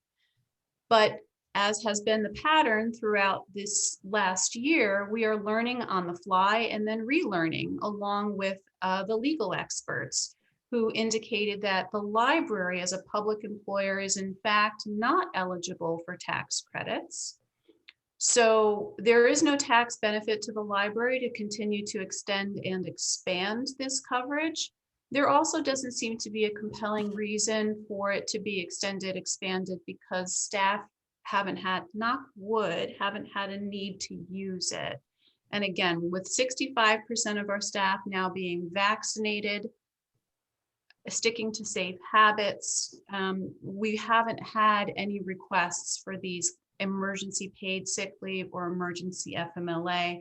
But as has been the pattern throughout this last year, we are learning on the fly and then relearning along with the legal experts who indicated that the library as a public employer is in fact not eligible for tax credits. So there is no tax benefit to the library to continue to extend and expand this coverage. There also doesn't seem to be a compelling reason for it to be extended, expanded, because staff haven't had, knock wood, haven't had a need to use it. And again, with 65% of our staff now being vaccinated, sticking to safe habits, we haven't had any requests for these emergency paid sick leave or emergency FMLA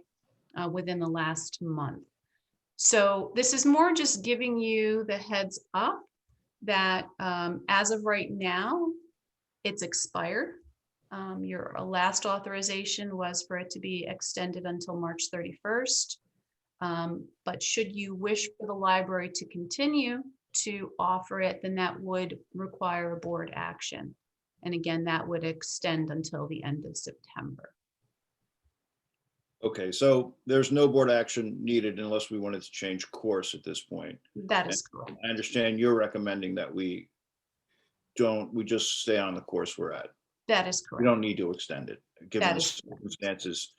within the last month. So this is more just giving you the heads up that as of right now, it's expired. Your last authorization was for it to be extended until March 31st. But should you wish for the library to continue to offer it, then that would require a board action. And again, that would extend until the end of September. Okay, so there's no board action needed unless we wanted to change course at this point. That is correct. I understand you're recommending that we just stay on the course we're at. That is We correct. don't need to extend it, given That the is circumstances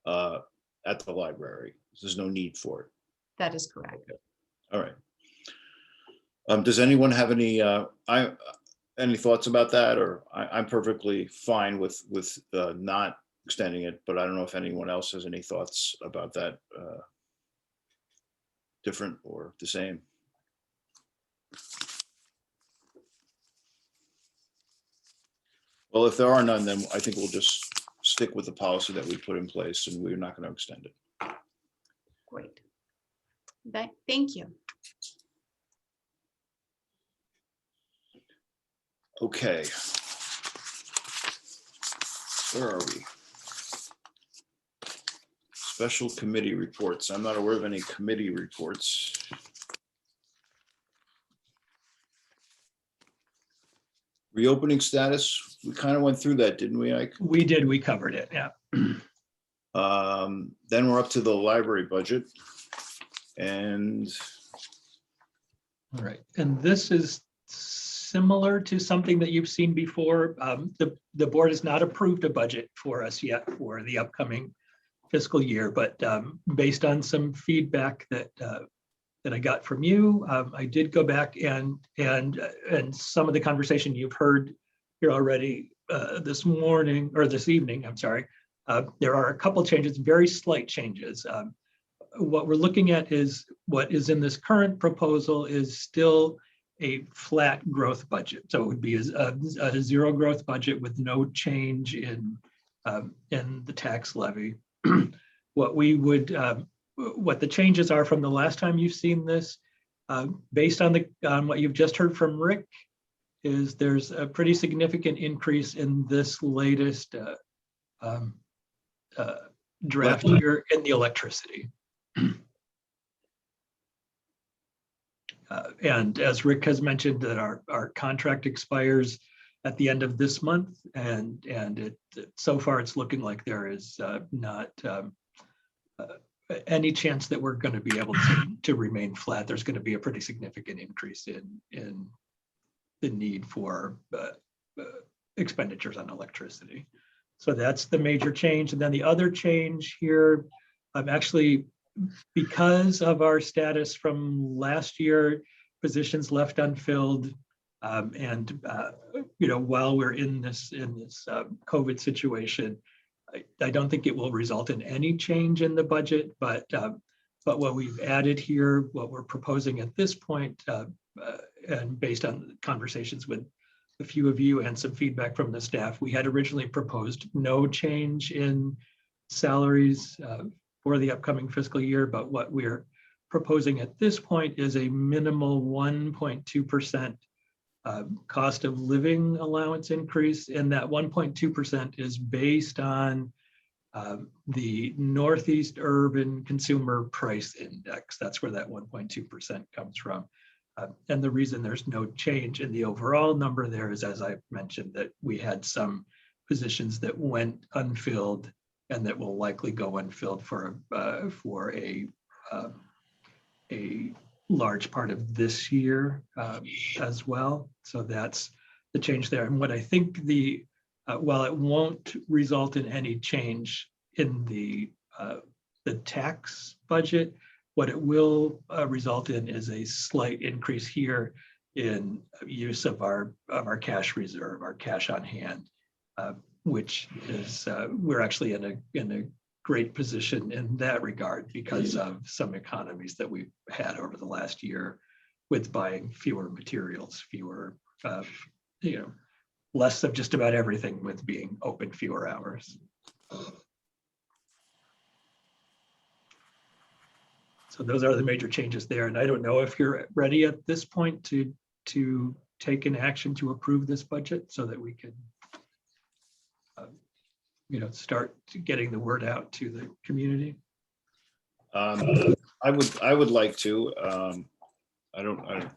at the library. There's no need for it. That is correct. All right. Does anyone have any thoughts about that? Or I'm perfectly fine with not extending it, but I don't know if anyone else has any thoughts about that, different or the same. Well, if there are none, then I think we'll just stick with the policy that we put in place and we're not going to extend it. Great. Thank you. Okay. Where are we? Special committee reports. I'm not aware of any committee reports. Reopening status, we kind of went through that, didn't we, Ike? We did, we covered it, yeah. Then we're up to the library budget. And All right, and this is similar to something that you've seen before. The board has not approved a budget for us yet for the upcoming fiscal year, but based on some feedback that I got from you, I did go back and some of the conversation you've heard here already this morning or this evening, I'm sorry. There are a couple changes, very slight changes. What we're looking at is what is in this current proposal is still a flat growth budget. So it would be a zero growth budget with no change in the tax levy. What the changes are from the last time you've seen this, based on what you've just heard from Rick, is there's a pretty significant increase in this latest draft year in the electricity. And as Rick has mentioned, that our contract expires at the end of this month, and so far it's looking like there is not any chance that we're going to be able to remain flat. There's going to be a pretty significant increase in the need for expenditures on electricity. So that's the major change. And then the other change here, actually, because of our status from last year, positions left unfilled, and while we're in this COVID situation, I don't think it will result in any change in the budget, but what we've added here, what we're proposing at this point, and based on conversations with a few of you and some feedback from the staff, we had originally proposed no change in salaries for the upcoming fiscal year, but what we're proposing at this point is a minimal 1.2% cost of living allowance increase, and that 1.2% is based on the Northeast Urban Consumer Price Index. That's where that 1.2% comes from. And the reason there's no change in the overall number there is, as I mentioned, that we had some positions that went unfilled and that will likely go unfilled for a large part of this year as well. So that's the change there. And what I think while it won't result in any change in the tax budget, what it will result in is a slight increase here in use of our cash reserve, our cash on hand, which is we're actually in a great position in that regard because of some economies that we've had over the last year with buying fewer materials, fewer, less of just about everything with being open fewer hours. So those are the major changes there. And I don't know if you're ready at this point to take an action to approve this budget so that we can start getting the word out to the community. I would like to. I don't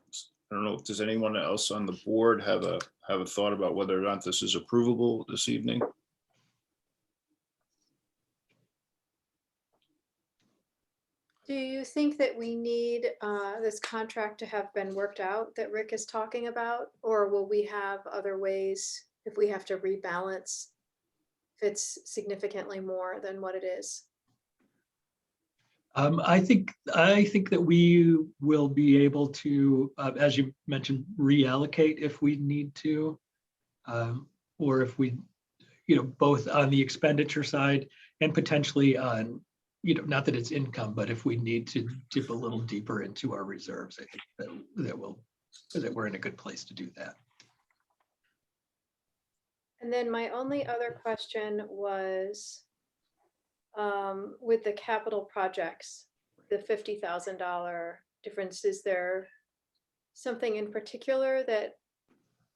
know. Does anyone else on the board have a thought about whether or not this is approvable this evening? Do you think that we need this contract to have been worked out that Rick is talking about? Or will we have other ways if we have to rebalance if it's significantly more than what it is? I think that we will be able to, as you mentioned, reallocate if we need to, or if we, both on the expenditure side and potentially on, not that it's income, but if we need to dip a little deeper into our reserves, I think that we're in a good place to do that. And then my only other question was with the capital projects, the $50,000 difference, is there something in particular that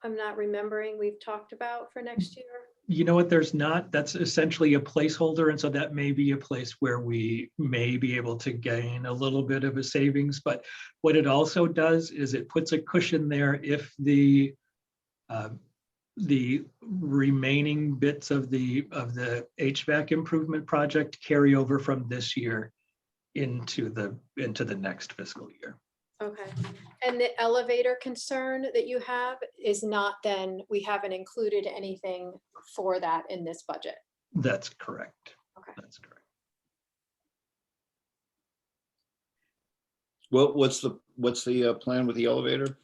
I'm not remembering we've talked about for next year? You know what, there's not. That's essentially a placeholder. And so that may be a place where we may be able to gain a little bit of a savings. But what it also does is it puts a cushion there if the remaining bits of the HVAC improvement project carry over from this year into the next fiscal year. Okay. And the elevator concern that you have is not then, we haven't included anything for that in this budget. That's correct. Okay. That's correct. Well, what's the plan with the elevator?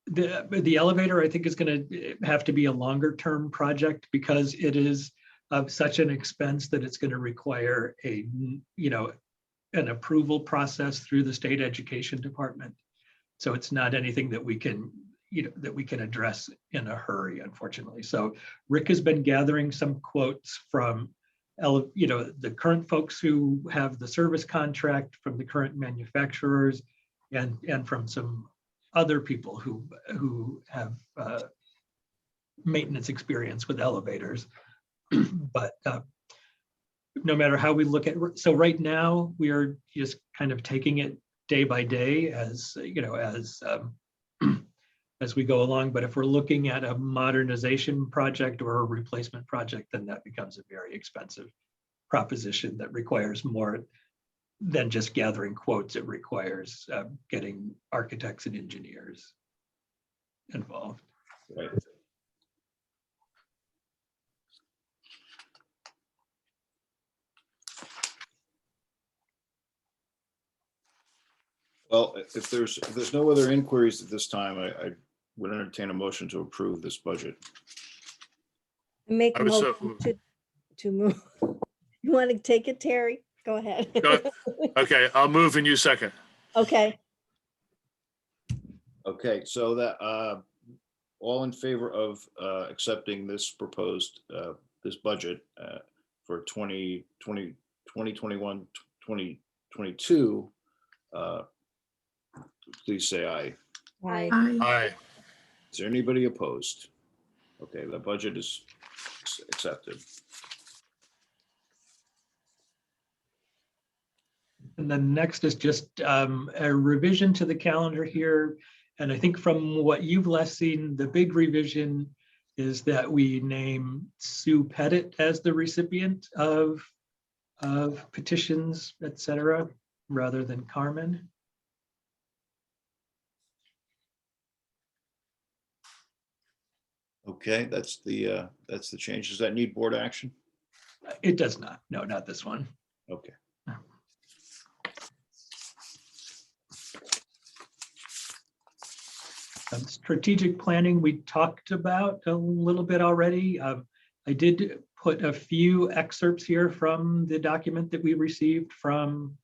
The elevator, I think, is going to have to be a longer term project because it is of such an expense that it's going to require an approval process through the state education department. So it's not anything that we can address in a hurry, unfortunately. So Rick has been gathering some quotes from the current folks who have the service contract, from the current manufacturers, and from some other people who have maintenance experience with elevators. But no matter how we look at, so right now we are just kind of taking it day by day as as we go along. But if we're looking at a modernization project or a replacement project, then that becomes a very expensive proposition that requires more than just gathering quotes. It requires getting architects and engineers involved. Right. Well, if there's no other inquiries at this time, I would entertain a motion to approve this budget. Make I a was so motion to move. You want to take it, Terry? Go ahead. Go- Okay, I'll move and you second. Okay, Okay, so that, all in favor of accepting this proposed, this budget for 2021, 2022, please say aye. aye. Aye. Is there anybody opposed? Okay, the budget is accepted. And then next is just a revision to the calendar here. And I think from what you've last seen, the big revision is that we name Sue Pettit as the recipient of petitions, et cetera, rather than Carmen. Okay, that's the change. Does that need board action? It does not. No, not this one. Okay. Strategic planning, we talked about a little bit already. I did put a few excerpts here from the document that we received from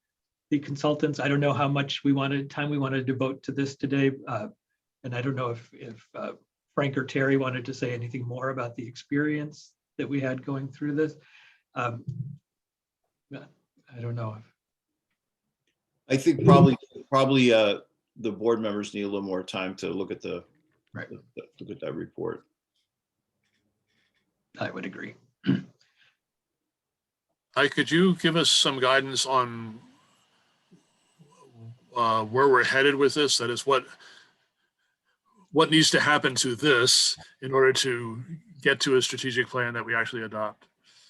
the consultants. I don't know how much time we wanted to devote to this today. And I don't know if Frank or Terry wanted to say anything more about the experience that we had going through this. I don't know. I think probably the board members need a little more time to look at look at that report. I would agree. Could you give us some guidance on where we're headed with this? That is, what needs to happen to this in order to get to a strategic plan that we actually adopt?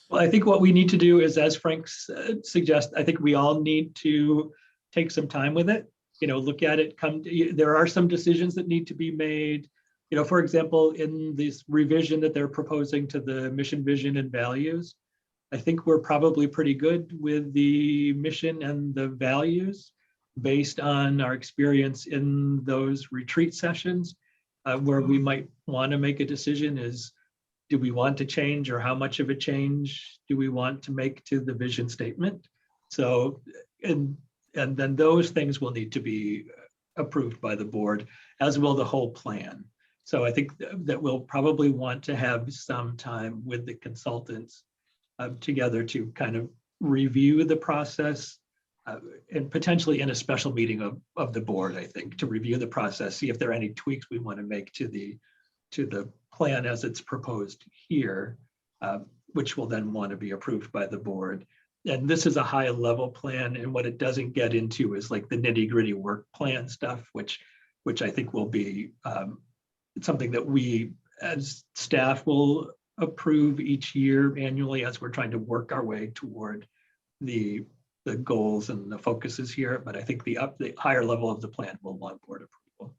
Well, I think what we need to do is, as Frank suggests, I think we all need to take some time with it. Look at it. There are some decisions that need to be made. For example, in this revision that they're proposing to the mission, vision, and values, I think we're probably pretty good with the mission and the values based on our experience in those retreat sessions. Where we might want to make a decision is, do we want to change, or how much of a change do we want to make to the vision statement? So, and then those things will need to be approved by the board, as will the whole plan. So I think that we'll probably want to have some time with the consultants together to kind of review the process, and potentially in a special meeting of the board, I think, to review the process, see if there are any tweaks we want to make to the plan as it's proposed here, which will then want to be approved by the board. And this is a high level plan, and what it doesn't get into is like the nitty gritty work plan stuff, which I think will be something that we as staff will approve each year annually as we're trying to work our way toward the goals and the focuses here. But I think the higher level of the plan will want board approval.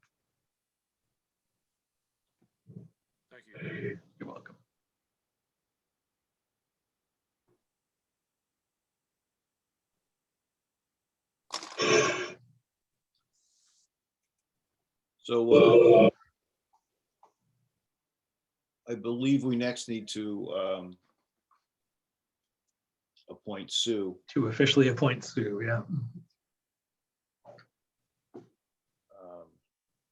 Thank you. You're welcome. So I believe we next need to appoint Sue. To officially appoint Sue, yeah.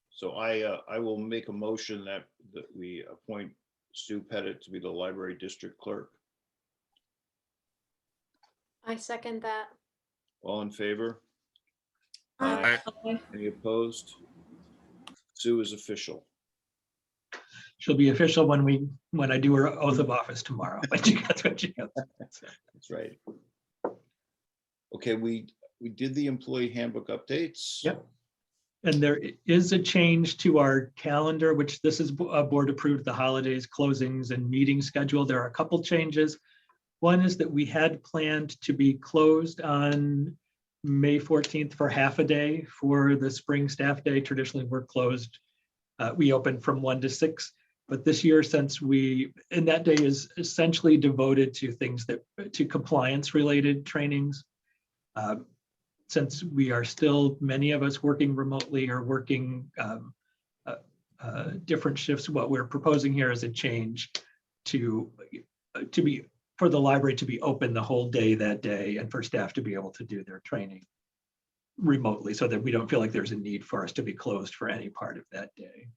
So I will make a motion that we appoint Sue Pettit to be the library district clerk. I second that. All in favor? Aye. Any opposed? Sue is official. She'll be official when I do her oath of office tomorrow. But that's what she gets. That's right. Okay, we did the employee handbook updates. Yep. And there is a change to our calendar, which this is board approved, the holidays, closings, and meeting schedule. There are a couple changes. One is that we had planned to be closed on May 14th for half a day for the spring staff day. Traditionally, we're closed. We open from 1 to 6. But this year, and that day is essentially devoted to things to compliance related trainings. Since we are still, many of us working remotely or working different shifts, what we're proposing here is a change for the library to be open the whole day that day and for staff to be able to do their training remotely so that we don't feel like there's a need for us to be closed for any part of that day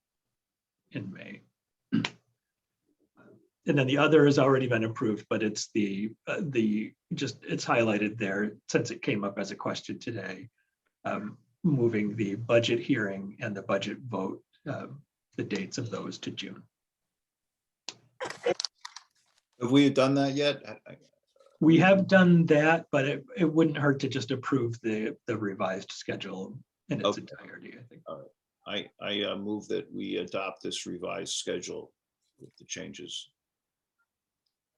in May. And then the other has already been approved, but it's it's highlighted there since it came up as a question today, moving the budget hearing and the budget vote, the dates of those to June. Have we done that yet? We have done that, but it wouldn't hurt to just approve the revised schedule in its entirety, I think. All right. I move that we adopt this revised schedule with the changes.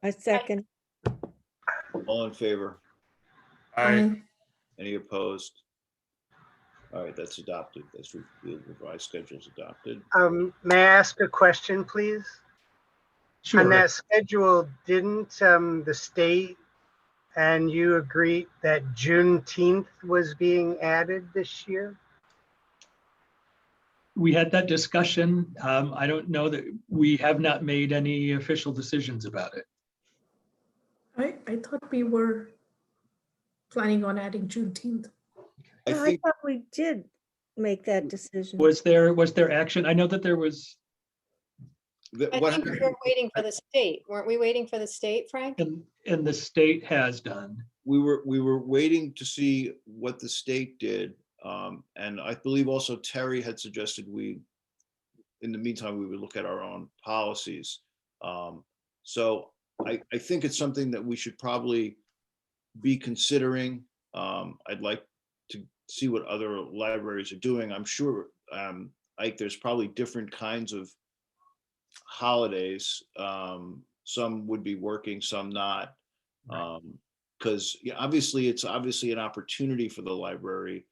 I second. All in favor? Aye. Any opposed? All right, that's adopted. That's the revised schedule is adopted. May I ask a question, please? Sure. On that schedule, didn't the state and you agree that Juneteenth was being added this year? We had that discussion. I don't know that we have not made any official decisions about it. I thought we were planning on adding Juneteenth. I No, I think thought we did make that decision. Was there action? I know that there was, that I what think happened- we're waiting for the state. Weren't we waiting for the state, Frank? and the state has done. we were waiting to see what the state did. And I believe also Terry had suggested in the meantime, we would look at our own policies. So I think it's something that we should probably be considering. I'd like to see what other libraries are doing. I'm sure, Ike, there's probably different kinds of holidays. Some would be working, some not. Because obviously, it's obviously an opportunity for the library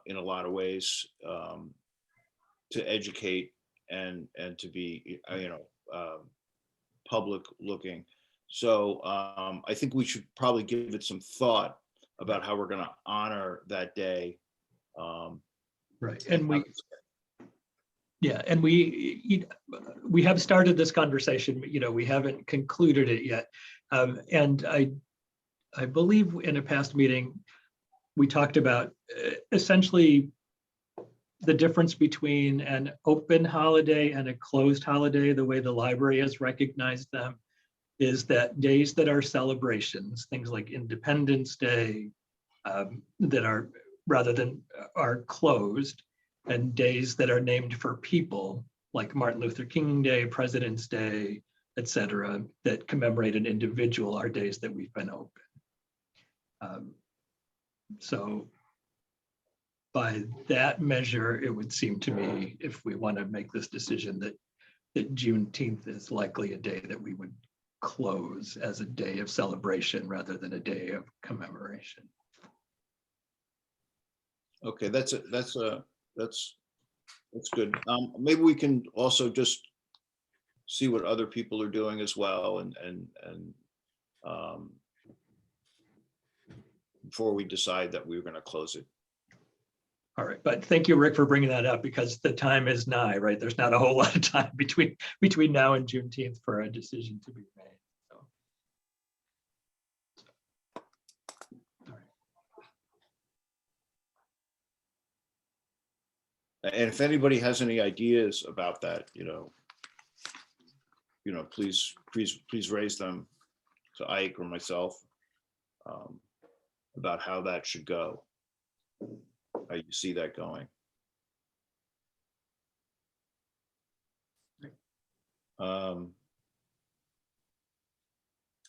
in a lot of ways to educate and to be, public looking. So I think we should probably give it some thought about how we're going to honor that day. Right. And we have started this conversation, we haven't concluded it yet. And I believe in a past meeting, we talked about essentially the difference between an open holiday and a closed holiday. The way the library has recognized them is that days that are celebrations, things like Independence Day, that are are closed, and days that are named for people like Martin Luther King Day, President's Day, etc., that commemorate an individual are days that we've been open. So by that measure, it would seem to me, if we want to make this decision, that Juneteenth is likely a day that we would close as a day of celebration rather than a day of commemoration. Okay, that's good. Maybe we can also just see what other people are doing as well, and before we decide that we're going to close it. All right, but thank you, Rick, for bringing that up, because the time is nigh, right? There's not a whole lot of time between now and Juneteenth for a decision to be made. So. All right. And if anybody has any ideas about that, please raise them to Ike or myself about how that should go. How you see that going. And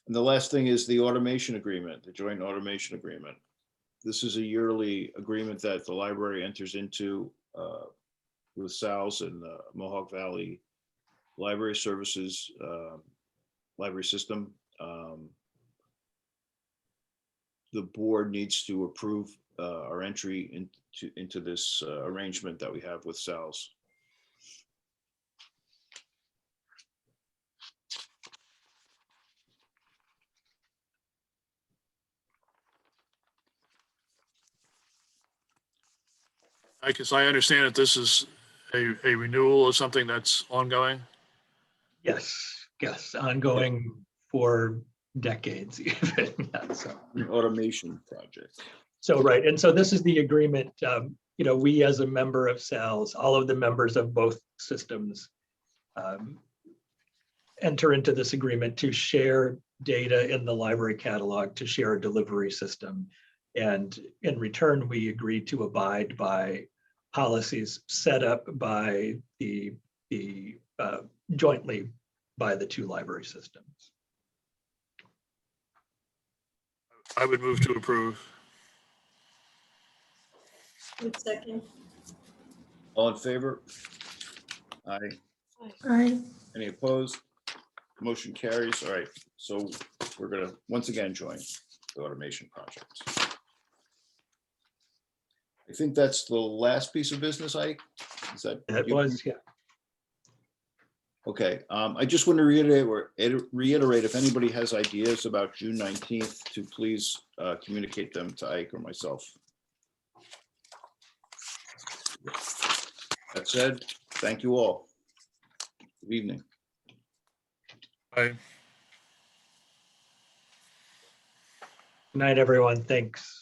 the last thing is the automation agreement, the joint automation agreement. This is a yearly agreement that the library enters into with SALS and the Mohawk Valley Library Services library system. The board needs to approve our entry into this arrangement that we have with SALS. As I understand it, this is a renewal of something that's ongoing. Yes, yes, ongoing for decades even. Yeah, so. An automation project. So, right, and so this is the agreement, we as a member of SALS, all of the members of both systems enter into this agreement to share data in the library catalog, to share a delivery system. And in return, we agree to abide by policies set up by the jointly by the two library systems. I would move to approve. Second. All in favor? Aye. Aye. Any opposed? Motion carries. All right, so we're gonna once again join the automation projects. I think that's the last piece of business, Ike. Is that? That you? was, yeah. Okay, I just want to reiterate, if anybody has ideas about June 19th, to please communicate them to Ike or myself. That said, thank you all. Good evening. Aye. Good night, everyone. Thanks.